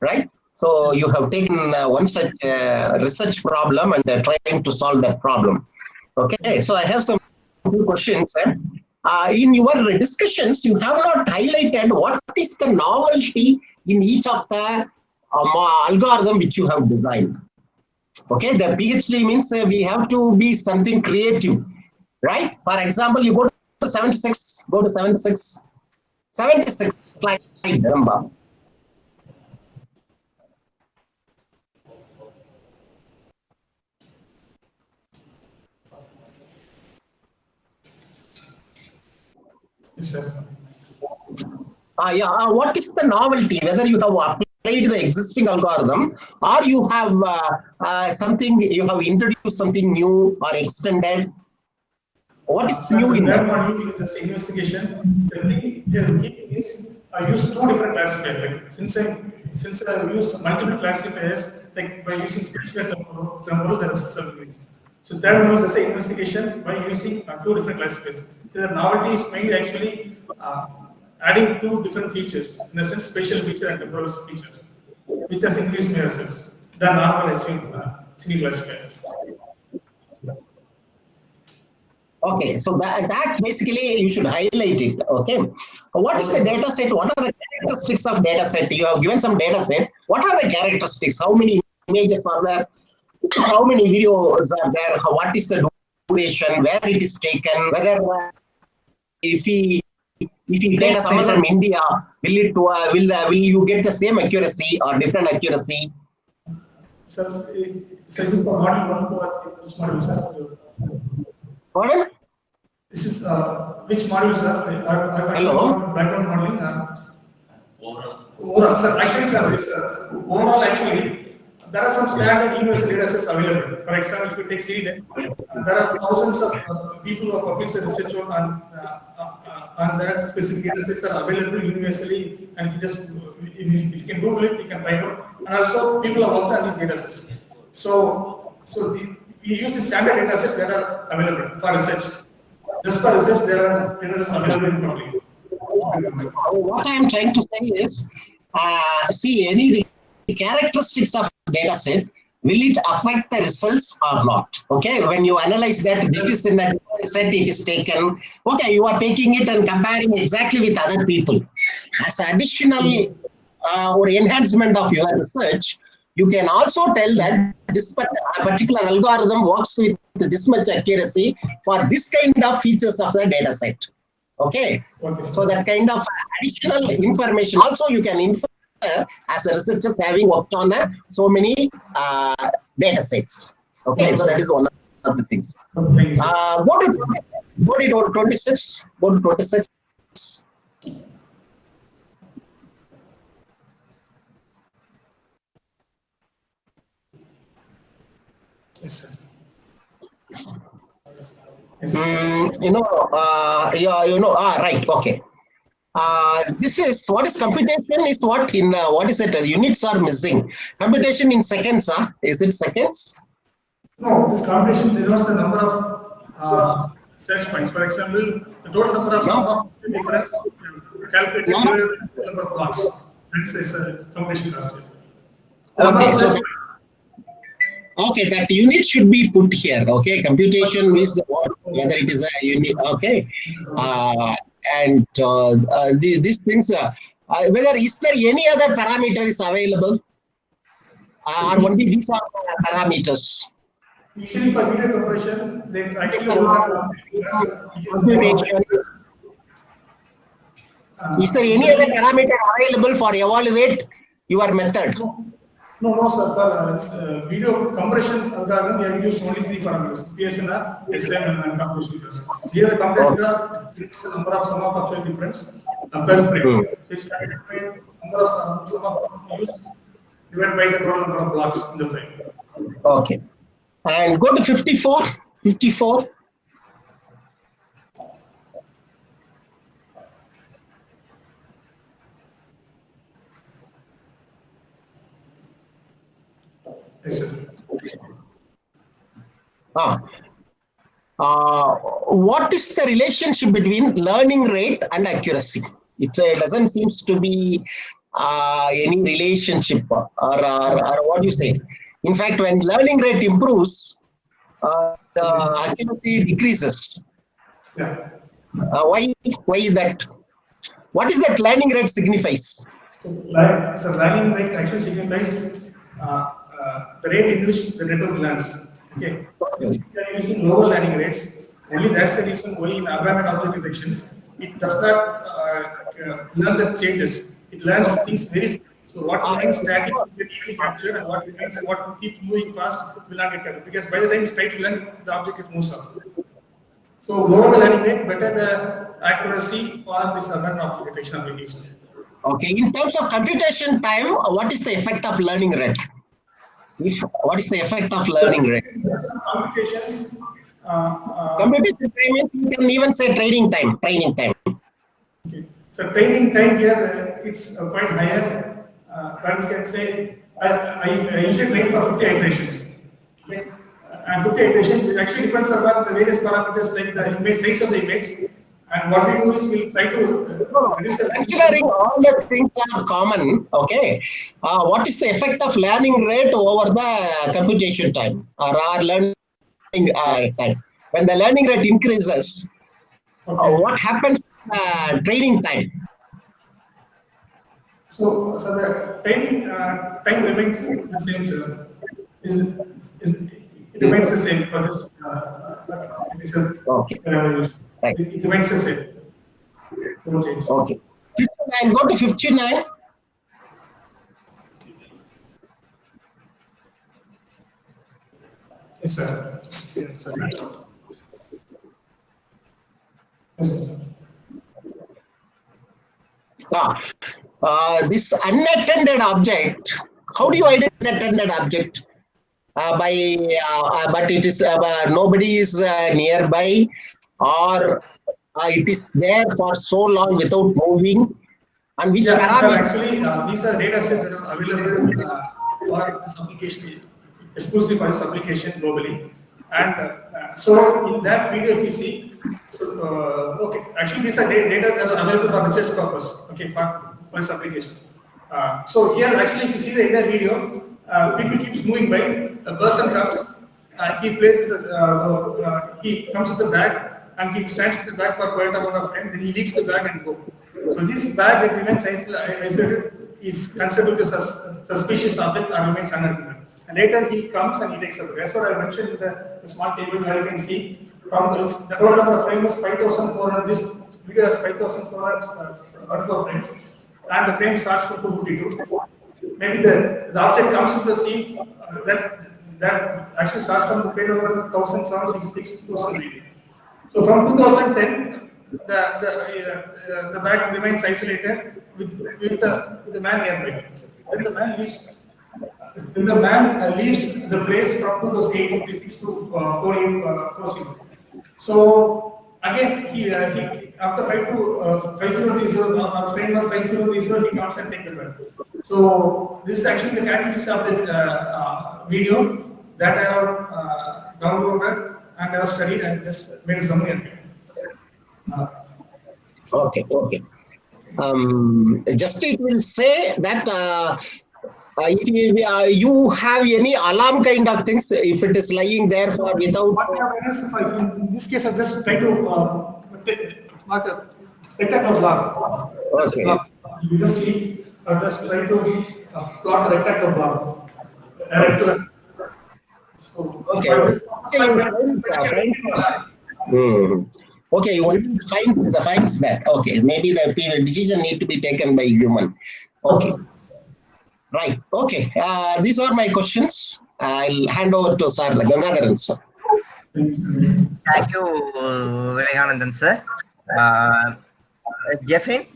right? So you have taken one such research problem and trying to solve that problem. Okay, so I have some few questions. In your discussions, you have not highlighted what is the novelty in each of the algorithm which you have designed. Okay, the PhD means we have to be something creative, right? For example, you go to 76, go to 76 slide number.
Yes, sir.
What is the novelty? Whether you have applied the existing algorithm or you have something, you have introduced something new or extended. What is new in that?
Model, this investigation, the thing is I used 2 different classifiers. Like since I used multiple classifiers, like by using spatial temporal, there is a so that was just an investigation by using 2 different classifiers. The novelty is mainly actually adding 2 different features, in the sense spatial feature and temporal feature, which has increased my results than normal single classifier.
Okay, so that basically you should highlight it. Okay, what is the data set? What are the characteristics of data set? You have given some data set. What are the characteristics? How many images are there? How many videos are there? What is the duration? Where it is taken? Whether if we data set from India, will you get the same accuracy or different accuracy?
So this is for model 1 this model, sir.
Pardon?
This is which module, sir?
Hello?
Background modeling.
Overall.
Sir. Actually, sir, this, overall, actually, there are some standard universal data sets available. For example, if you take CDNet, there are thousands of people who have published research on that specific data sets are available universally, and if you can Google it, you can find out. And also, people have worked on these data sets. We use the standard data sets that are available for research. Just for research, there are data sets available in public.
What I am trying to say is, see the characteristics of data set, will it affect the results or not? Okay, when you analyze that this is in a set it is taken, okay, you are taking it and comparing exactly with other people. As additional or enhancement of your research, you can also tell that this particular algorithm works with this much accuracy for this kind of features of the data set. Okay, so that kind of additional information also you can infer as a researcher having worked on so many data sets. Okay, so that is one of the things. Go to 26. Go to 26.
Yes, sir.
Right, okay. This is what is computation is what in what is it? Units are missing. Computation in seconds, is it seconds?
No, this computation denotes the number of search points. For example, the total number of sum of difference calculated
Number?
divided by the number of blocks. That is a computation cost. The number
Okay,
of
so
search points.
okay, that unit should be put here. Okay, computation is what, whether it is a unit. Okay, these things. Whether is there any other parameter is available, or only these are parameters?
Usually for video compression, they actually overlap
Computation. Is there any other parameter available for evaluate your method?
No, sir. For this video compression algorithm, we have used only 3 parameters: PSNR, SM, and compression cost. So here, the compression cost is the number of sum of actual difference per frame. So it's calculated by number of sum of used divided by the total number of blocks in the frame.
Okay, and go to 54. 54.
Yes, sir.
What is the relationship between learning rate and accuracy? It doesn't seem to be any relationship, or what do you say? In fact, when learning rate improves, the accuracy decreases.
Yeah.
Why is that? What is that learning rate signifies?
So learning rate actually signifies the rate in which the network learns. Okay. If you are using lower learning rates, only that's the reason why in abandoned object detections, it does not learn the changes. It learns things very fast. So what remains static will get easily captured, and what keeps moving fast will not get captured. Because by the time it's trying to learn, the object it moves up. So lower the learning rate, better the accuracy for this abandoned object detection application.
Okay, in terms of computation time, what is the effect of learning rate? What is the effect of learning rate?
Computations.
Computation time means you can even say training time.
Okay. So training time here it's quite higher. But we can say I usually train for 50 iterations. Okay. And 50 iterations it actually depends upon the various parameters like the image size of the image. And what we do is we'll try to reduce the
Considering all the things are common, okay, what is the effect of learning rate over the computation time or our learning time? When the learning rate increases, what happens to training time?
So the training time remains the same, sir. It remains the same for this initial revolution.
Right.
It remains the same. No change.
Okay. 59, go to 59.
Yes, sir. Yes, sir. Yes, sir.
This unattended object, how do you identify unattended object? But it is nobody is nearby, or it is there for so long without moving, and which parameter?
Actually, these are data sets that are available for this application, exclusively for this application globally. And so in that video, if you see, okay, actually these are data that are available for research purpose, okay, for this application. So here, actually, if you see the entire video, people keeps moving by. A person comes, he places, he comes with the bag, and he stands with the bag for quite a amount of time. Then he leaves the bag and go. So this bag that remains isolated is considered a suspicious object and remains unattended. And later he comes and he takes a bag. That's what I mentioned in the small table where you can see from the total number of frames is 5,400. This video has 5,400 frames, and the frame starts from 252. Maybe the object comes to the scene that actually starts from the frame number 1,766 to 2008. So from 2010, the bag remains isolated with the man nearby. Then the man leaves the place from 2856 to 4840. So again, after 5030 or framework 5030, he comes and take the bed. So this is actually the characteristics of the video that I have downloaded and I have studied and just made a summary of it.
Okay, okay. Just it will say that it will be, you have any alarm kind of things if it is lying there for without.
What I have done is, in this case, I just try to mark a rectangle block.
Okay.
You just see, I just try to plot a rectangle block. So,
Okay. Okay, you want to finds that. Okay, maybe the decision need to be taken by human. Okay. Right. Okay. These are my questions. I'll hand over to Sir Gangadharan, sir.
Thank you, Vivekanandan sir. Jeffin,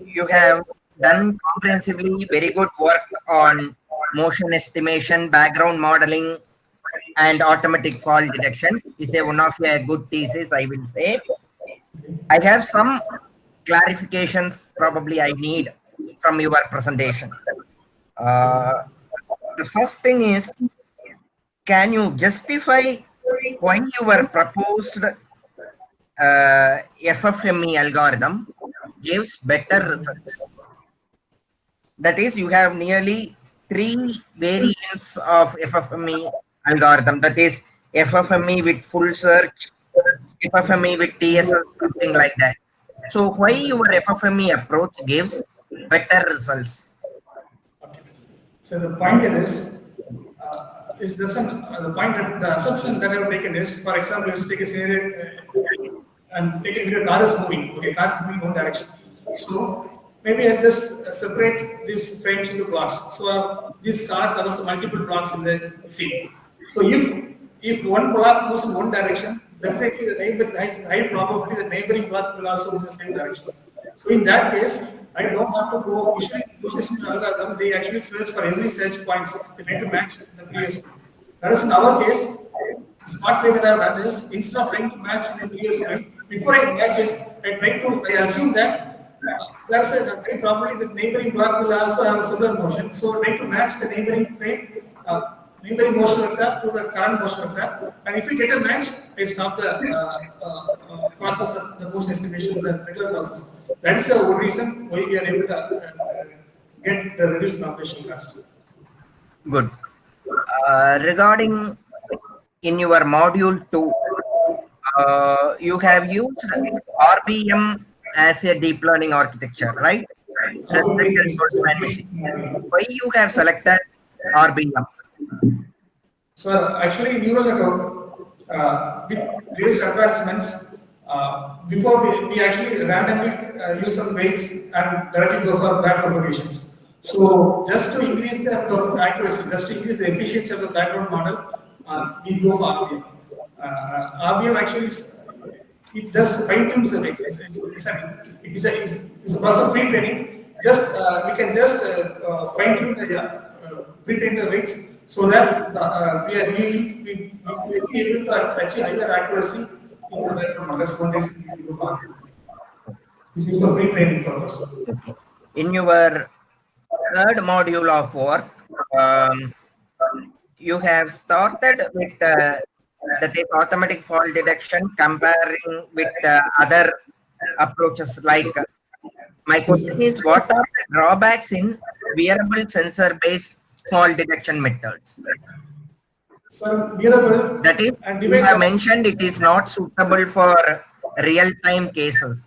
you have done comprehensively very good work on motion estimation, background modeling, and automatic fault detection. Is one of your good thesis, I will say. I have some clarifications probably I need from your presentation. The first thing is, can you justify why your proposed FFME algorithm gives better results? That is, you have nearly 3 variants of FFME algorithm. That is, FFME with full search, FFME with TSS, something like that. So why your FFME approach gives better results?
Okay. So the point here is the point that the assumption that I have taken is, for example, let's take a scenario and take it, a car is moving. Okay, car is moving one direction. So maybe I'll just separate these frames into plots. So this car covers multiple plots in the scene. So if one plot moves in one direction, definitely there is high probability the neighboring plot will also move in the same direction. So in that case, I don't have to go. Usually, in algorithm, they actually search for every search points. They try to match the previous one. Whereas in our case, the smart way that I have done is, instead of trying to match the previous one, before I match it, I assume that there's a high probability that neighboring block will also have a similar motion. So try to match the neighboring frame, neighboring motion vector to the current motion vector. And if we get a match, I stop the process of the motion estimation, the regular process. That is the reason why we are able to get the reduced computational cost.
Good. Regarding in your module 2, you have used RBM as a deep learning architecture, right? Why you have selected RBM?
So actually, neural network with various advancements. Before we actually randomly use some weights and directly go for back propagations. So just to increase the accuracy, just to increase the efficiency of the background model, we go for RBM. RBM actually it just fine tunes the weights. It's a process of pre-training. Just we can just fine tune the pre-train the weights so that we will be able to achieve higher accuracy in the background model. That's one reason we go for RBM. This is for pre-training purpose.
In your third module of work, you have started with that is automatic fault detection, comparing with other approaches. Like, my question is, what are the drawbacks in wearable sensor-based fault detection methods?
So wearable
that is, you have mentioned it is not suitable for real-time cases.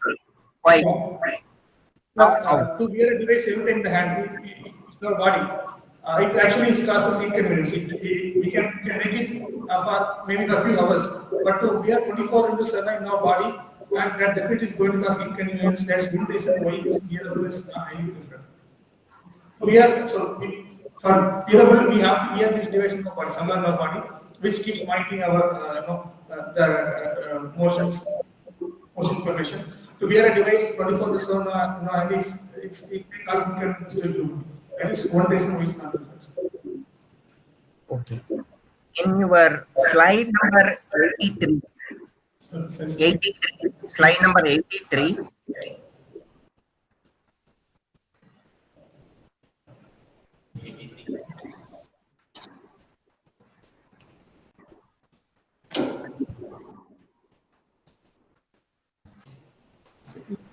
Why?
To wear a device every time in the hand, in your body, it actually causes inconvenience. We can make it for maybe a few hours, but to wear 24/7 in our body, and that definitely is going to cause inconvenience. That's one reason why this wearable is highly preferred. For wearable, we have to wear this device in our body, somewhere in our body, which keeps monitoring our motion information. To wear a device 24/7, and it may cause inconvenience to you. That is one reason why it's not preferred.
Okay. In your slide number 83, 83, slide number 83.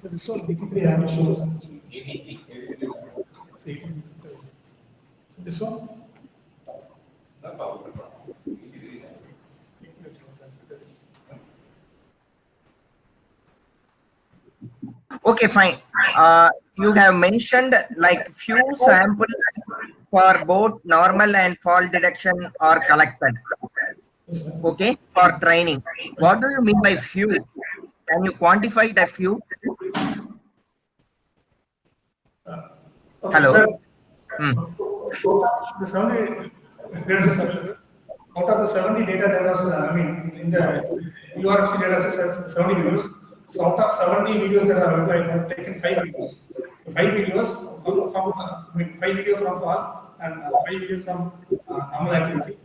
So this one, 83, I have shown some.
83.
So this one?
Okay, fine. You have mentioned like few samples for both normal and fault detection are collected.
Yes, sir.
Okay, for training. What do you mean by few? Can you quantify that few?
Okay,
Hello?
sir.
Hmm.
The 70, there is a 70. Out of the 70 data, there was, I mean, in the URFC data says 70 videos. So out of 70 videos that are available, I have taken 5 videos. So 5 videos I mean, 5 videos from call and 5 videos from normal activity.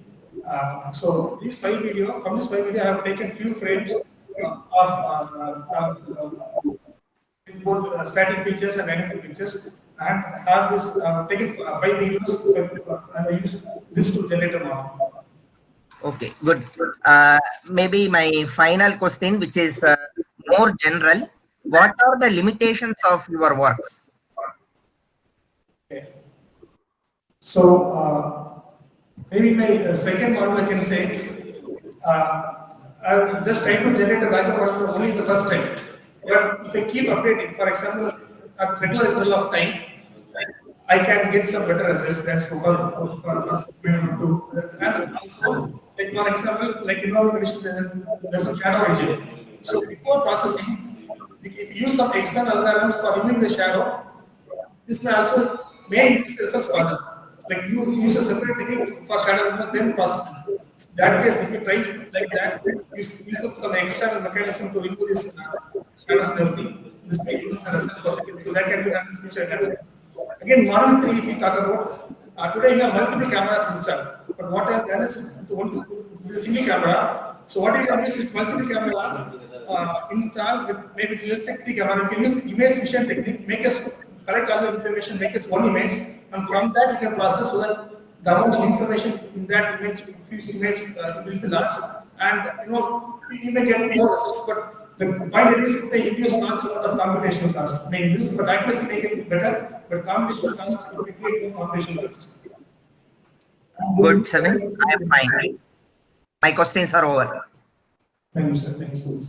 So these 5 video, from this 5 video, I have taken few frames both static features and dynamic features, and have this taken 5 videos and I used this to generate a model.
Okay, good. Maybe my final question, which is more general. What are the limitations of your works?
Okay. So maybe my second model I can say, I'm just trying to generate a backup model only the first time. But if I keep updating, for example, at regular interval of time, I can get some better results than so for first and also like for example, like you know mentioned there's some shadow region. So before processing, if you use some external algorithms for removing the shadow, this may also may increase the results further. Like you use a separate technique for shadow removal, then processing. In that case, if you try like that, use up some external mechanism to remove this shadows and everything. This may increase the results positive. So that can be done in future enhancement. Again, model 3, if we talk about, today you have multiple cameras installed. But what I have done is with a single camera. So what you can use is multiple camera install with maybe let's take 3 camera. You can use image vision technique, make us collect all the information, make us one image, and from that you can process so that the amount of information in that image, fused image will be large, and you know you may get more results. But the point is they induce large amount of computational cost may use, but accuracy may get better, but computational cost will be create more computational cost.
Good, Seven. I am fine. My questions are over.
Thank you, sir. Thank you so much.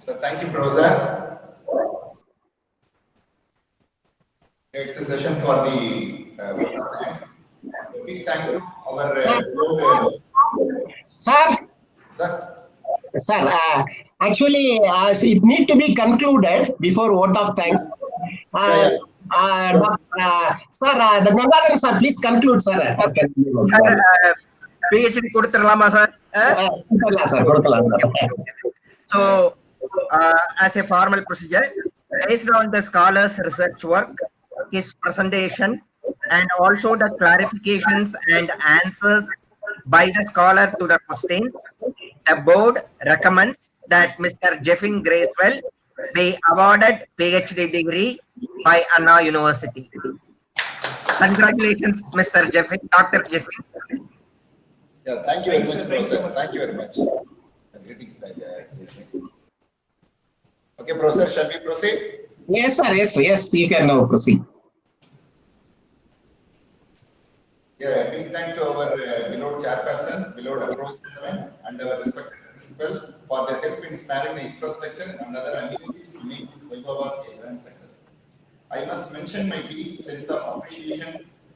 So thank you, Professor. It's a session for the vote of thanks. A big thank you to our
Sir,
that
sir, actually, it need to be concluded before vote of thanks. Sir, the Gangadhar sir, please conclude, sir.
PhD கொடுத்துடலாமா sir?
கொடுத்துடலாம் sir, கொடுத்துடலாம் sir.
So, as a formal procedure, based on the scholar's research work, his presentation, and also the clarifications and answers by the scholar to the questions, the board recommends that Mr. Jeffin Gracewell be awarded PhD degree by Anna University. Congratulations, Mr. Jeffin, Dr. Jeffin.
Yeah, thank you very much, Professor. Thank you very much. Greetings. Okay, Professor, shall we proceed?
Yes, sir. Yes, you can now proceed.
Yeah, a big thank to our beloved chairperson, beloved approach chairman, and our respected principal for their help in sparing the infrastructure and other amenities to make this Viva was a grand success. I must mention my deep sense of appreciation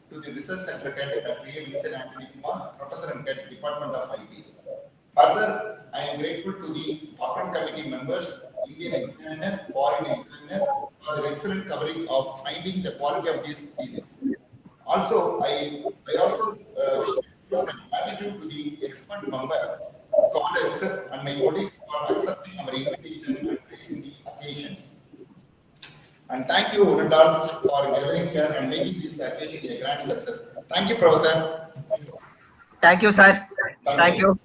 to the research center head at Vincent Anthony Kumar, professor and head Department of IT. Further, I am grateful to the Opera committee members, Indian examiner, foreign examiner, for their excellent coverage of finding the quality of these theses. Also, I also wish to express my gratitude to the expert member, scholars, and my colleagues for accepting our invitation and raising the occasions. And thank you, one and all, for gathering here and making this occasion a grand success. Thank you, Professor.
Thank you, sir. Thank you.